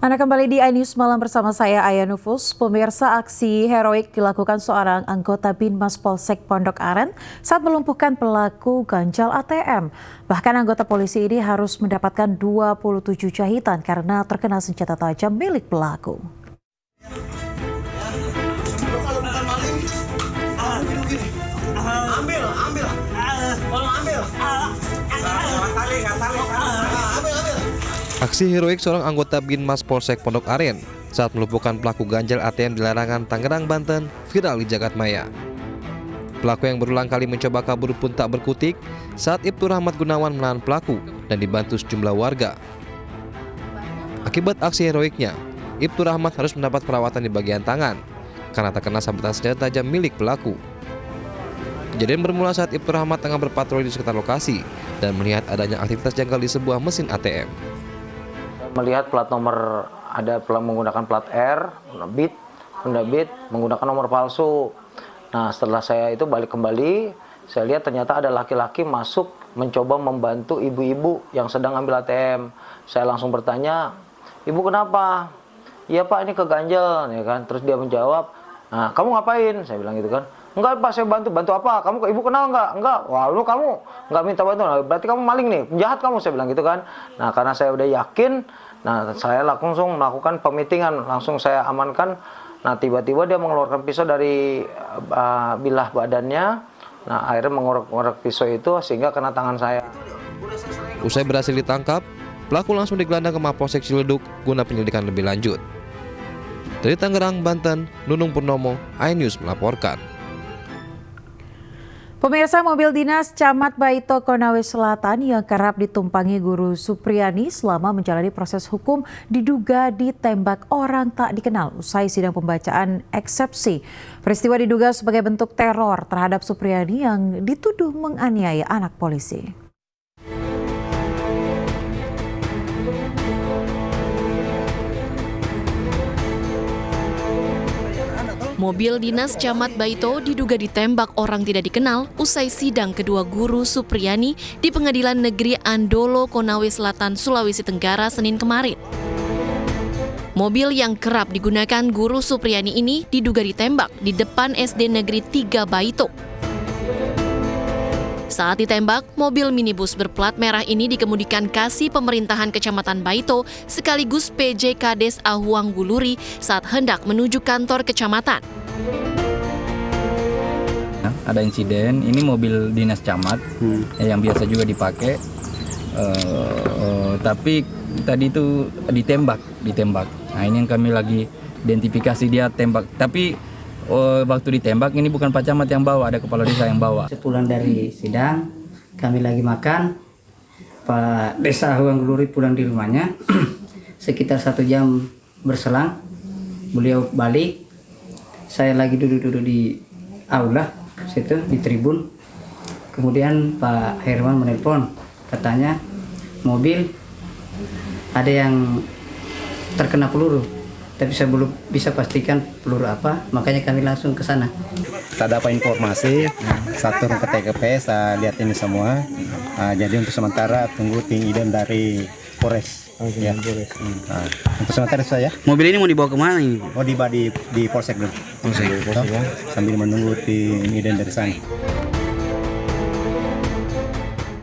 Anda kembali di iNews Malam bersama saya Aya Nufus. Pemirsa, aksi heroik dilakukan seorang anggota Binmas Polsek Pondok Aren saat melumpuhkan pelaku ganjal ATM. Bahkan anggota polisi ini harus mendapatkan 27 jahitan karena terkena senjata tajam milik pelaku. Aksi heroik seorang anggota Binmas Polsek Pondok Aren saat melumpuhkan pelaku ganjal ATM di Larangan, Tangerang, Banten viral di jagadmaya. Pelaku yang berulang kali mencoba kabur pun tak berkutik saat Ibtu Rahmat Gunawan menahan pelaku dan dibantu sejumlah warga. Akibat aksi heroiknya, Ibtu Rahmat harus mendapat perawatan di bagian tangan karena terkena sabetan senjata tajam milik pelaku. Kejadian bermula saat Ibtu Rahmat tengah berpatroli di sekitar lokasi dan melihat adanya aktivitas janggal di sebuah mesin ATM. Melihat plat nomor ada menggunakan plat R, Honda Beat menggunakan nomor palsu. Nah, setelah saya itu balik kembali, saya lihat ternyata ada laki-laki masuk mencoba membantu ibu-ibu yang sedang ambil ATM. Saya langsung bertanya, "Ibu kenapa?" "Iya Pak, ini keganjel," ya kan. Terus dia menjawab, "Nah, kamu ngapain?" Saya bilang gitu kan. "Enggak Pak, saya bantu apa? Kamu ke ibu kenal enggak?" "Enggak." "Wah, lu kamu enggak minta bantuan, nah, berarti kamu maling nih, penjahat kamu," saya bilang gitu kan. Nah, karena saya udah yakin, nah saya langsung melakukan pemitingan, langsung saya amankan. Nah, tiba-tiba dia mengeluarkan pisau dari bilah badannya. Nah, akhirnya mengorek pisau itu sehingga kena tangan saya. Usai berhasil ditangkap, pelaku langsung digelandang ke Mapolsek Ciledug guna penyelidikan lebih lanjut. Dari Tangerang, Banten, Nunung Purnomo, iNews melaporkan. Pemirsa, mobil dinas Camat Baito Konawe Selatan yang kerap ditumpangi Guru Supriyani selama menjalani proses hukum diduga ditembak orang tak dikenal usai sidang pembacaan eksepsi. Peristiwa diduga sebagai bentuk teror terhadap Supriyani yang dituduh menganiaya anak polisi. Mobil dinas Camat Baito diduga ditembak orang tidak dikenal usai sidang kedua Guru Supriyani di Pengadilan Negeri Andolo, Konawe Selatan, Sulawesi Tenggara, Senin kemarin. Mobil yang kerap digunakan Guru Supriyani ini diduga ditembak di depan SD Negeri 3 Baito. Saat ditembak, mobil minibus berplat merah ini dikemudikan Kasih Pemerintahan Kecamatan Baito sekaligus PJ Kades Ahuang Guluri saat hendak menuju kantor kecamatan. Ada insiden, ini mobil dinas camat yang biasa juga dipakai, tapi tadi itu ditembak. Nah, ini yang kami lagi identifikasi dia tembak, tapi waktu ditembak ini bukan Pak Camat yang bawa, ada kepala desa yang bawa. Sepulang dari sidang, kami lagi makan, Pak Desa Ahuang Guluri pulang di rumahnya, sekitar 1 jam berselang, beliau balik, saya lagi duduk-duduk di aula, situ di tribun, kemudian Pak Herman menelpon, katanya mobil ada yang terkena peluru. Tapi saya belum bisa pastikan peluru apa, makanya kami langsung ke sana. Kita dapat informasi, satu ke TKP, saya lihat ini semua. Jadi untuk sementara tunggu tim idem dari Polres. Ya. Untuk sementara saya. Mobil ini mau dibawa kemana ini? Oh, di Polsek dulu. Polsek ya. Sambil menunggu tim idem dari sana.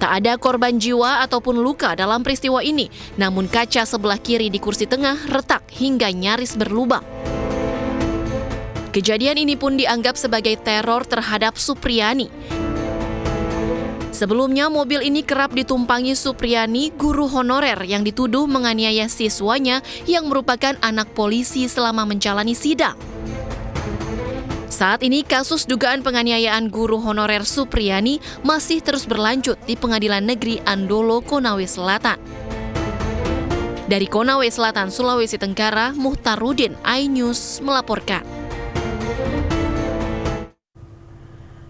Tak ada korban jiwa ataupun luka dalam peristiwa ini, namun kaca sebelah kiri di kursi tengah retak hingga nyaris berlubang. Kejadian ini pun dianggap sebagai teror terhadap Supriyani. Sebelumnya, mobil ini kerap ditumpangi Supriyani, guru honorer yang dituduh menganiaya siswanya yang merupakan anak polisi selama menjalani sidang. Saat ini kasus dugaan penganiayaan guru honorer Supriyani masih terus berlanjut di Pengadilan Negeri Andolo, Konawe Selatan. Dari Konawe Selatan, Sulawesi Tenggara, Muhtarudin, iNews melaporkan.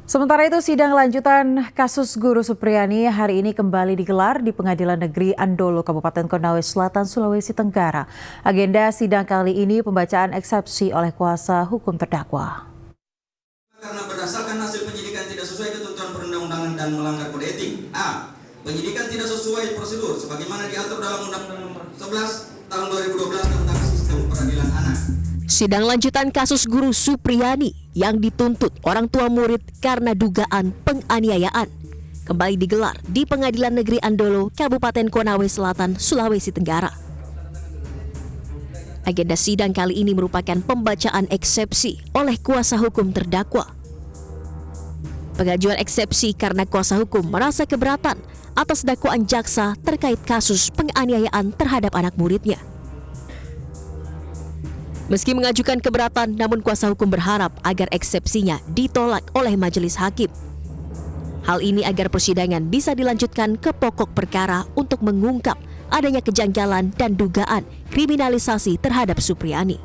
Sementara itu, sidang lanjutan kasus Guru Supriyani hari ini kembali digelar di Pengadilan Negeri Andolo, Kabupaten Konawe Selatan, Sulawesi Tenggara. Agenda sidang kali ini pembacaan eksepsi oleh kuasa hukum terdakwa. Karena berdasarkan hasil penyidikan tidak sesuai ketentuan perundang-undangan dan melanggar kode etik. A. Penyidikan tidak sesuai prosedur sebagaimana diatur dalam Undang-Undang Nomor 11 tahun 2012 tentang sistem peradilan anak. Sidang lanjutan kasus guru Supriyani yang dituntut orang tua murid karena dugaan penganiayaan kembali digelar di Pengadilan Negeri Andolo, Kabupaten Konawe Selatan, Sulawesi Tenggara. Agenda sidang kali ini merupakan pembacaan eksepsi oleh kuasa hukum terdakwa. Pengajuan eksepsi karena kuasa hukum merasa keberatan atas dakwaan jaksa terkait kasus penganiayaan terhadap anak muridnya. Meski mengajukan keberatan, namun kuasa hukum berharap agar eksepsinya ditolak oleh majelis hakim. Hal ini agar persidangan bisa dilanjutkan ke pokok perkara untuk mengungkap adanya kejanggalan dan dugaan kriminalisasi terhadap Supriyani.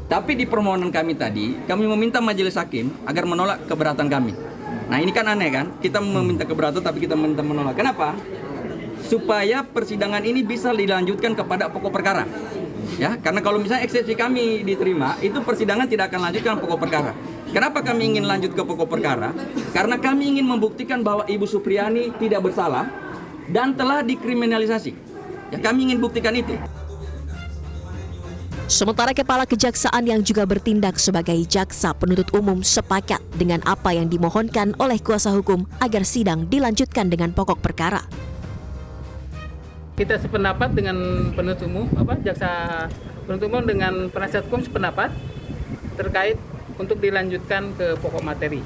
Tapi di permohonan kami tadi, kami meminta majelis hakim agar menolak keberatan kami. Nah ini kan aneh kan, kita meminta keberatan tapi kita meminta menolak. Kenapa? Supaya persidangan ini bisa dilanjutkan kepada pokok perkara. Ya, karena kalau misalnya eksepsi kami diterima, itu persidangan tidak akan lanjutkan pokok perkara. Kenapa kami ingin lanjut ke pokok perkara? Karena kami ingin membuktikan bahwa Ibu Supriyani tidak bersalah dan telah dikriminalisasi. Ya, kami ingin buktikan itu. Sementara Kepala Kejaksaan yang juga bertindak sebagai jaksa penuntut umum sepakat dengan apa yang dimohonkan oleh kuasa hukum agar sidang dilanjutkan dengan pokok perkara. Kita sependapat dengan penuntut umum, jaksa penuntut umum dengan penasihat hukum sependapat terkait untuk dilanjutkan ke pokok materi.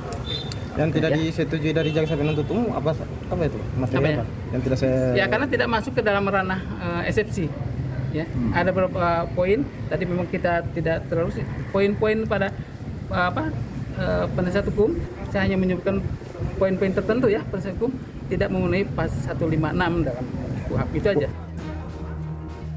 Yang tidak disetujui dari jaksa penuntut umum apa itu? Materi apa? Yang tidak Ya karena tidak masuk ke dalam ranah eksepsi. Ya, ada beberapa poin. Tadi memang kita tidak terlalu poin-poin pada penasihat hukum. Saya hanya menyebutkan poin-poin tertentu ya penasihat hukum tidak memenuhi pasal 156 dalam KUHP itu aja.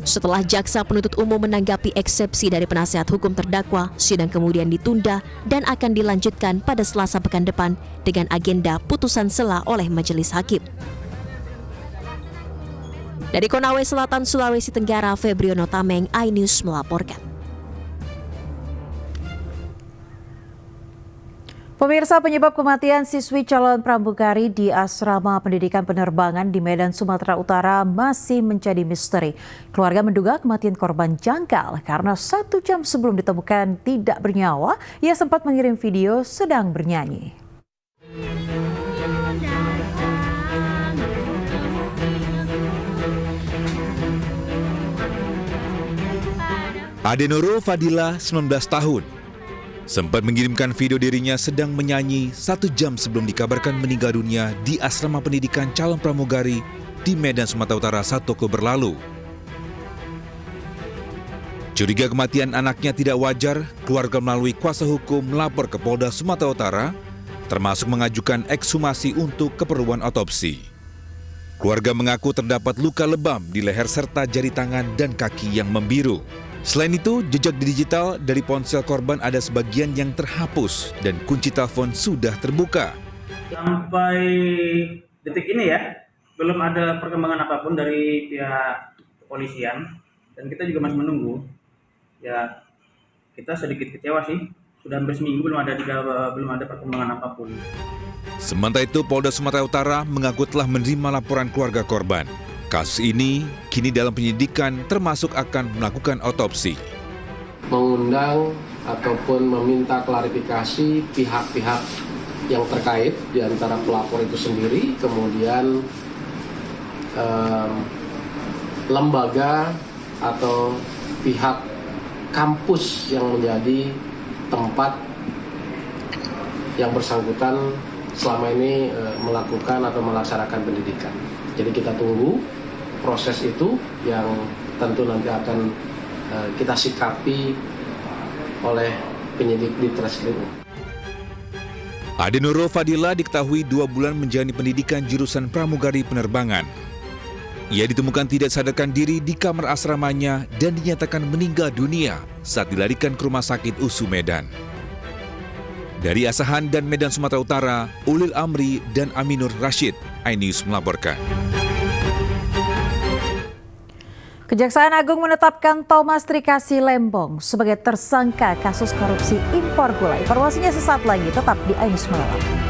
Setelah jaksa penuntut umum menanggapi eksepsi dari penasihat hukum terdakwa, sidang kemudian ditunda dan akan dilanjutkan pada Selasa pekan depan dengan agenda putusan sela oleh majelis hakim. Dari Konawe Selatan, Sulawesi Tenggara, Febriono Tameng, iNews melaporkan. Pemirsa, penyebab kematian siswi calon pramugari di Asrama Pendidikan Penerbangan di Medan, Sumatera Utara masih menjadi misteri. Keluarga menduga kematian korban janggal karena 1 jam sebelum ditemukan tidak bernyawa, ia sempat mengirim video sedang bernyanyi. Ade Nurul Fadila, 19 tahun, sempat mengirimkan video dirinya sedang menyanyi 1 jam sebelum dikabarkan meninggal dunia di Asrama Pendidikan Calon Pramugari di Medan, Sumatera Utara 1 Oktober lalu. Curiga kematian anaknya tidak wajar, keluarga melalui kuasa hukum melapor ke Polda Sumatera Utara, termasuk mengajukan ekshumasi untuk keperluan otopsi. Keluarga mengaku terdapat luka lebam di leher serta jari tangan dan kaki yang membiru. Selain itu, jejak digital dari ponsel korban ada sebagian yang terhapus dan kunci telepon sudah terbuka. Sampai detik ini ya, belum ada perkembangan apapun dari pihak kepolisian dan kita juga masih menunggu. Ya, kita sedikit kecewa sih. Sudah hampir seminggu belum ada perkembangan apapun. Sementara itu, Polda Sumatera Utara mengaku telah menerima laporan keluarga korban. Kasus ini kini dalam penyidikan termasuk akan melakukan otopsi. Mengundang ataupun meminta klarifikasi pihak-pihak yang terkait di antara pelapor itu sendiri, kemudian lembaga atau pihak kampus yang menjadi tempat yang bersangkutan selama ini melakukan atau melaksanakan pendidikan. Jadi kita tunggu proses itu yang tentu nanti akan kita sikapi oleh penyidik di Treskrim. Ade Nurul Fadila diketahui 2 bulan menjalani pendidikan jurusan pramugari penerbangan. Ia ditemukan tidak sadarkan diri di kamar asramanya dan dinyatakan meninggal dunia saat dilarikan ke Rumah Sakit USU Medan. Dari Asahan dan Medan, Sumatera Utara, Ulil Amri dan Aminur Rashid, iNews melaporkan. Kejaksaan Agung menetapkan Thomas Trikasi Lembong sebagai tersangka kasus korupsi impor gula. Informasinya sesaat lagi, tetap di iNews Malam.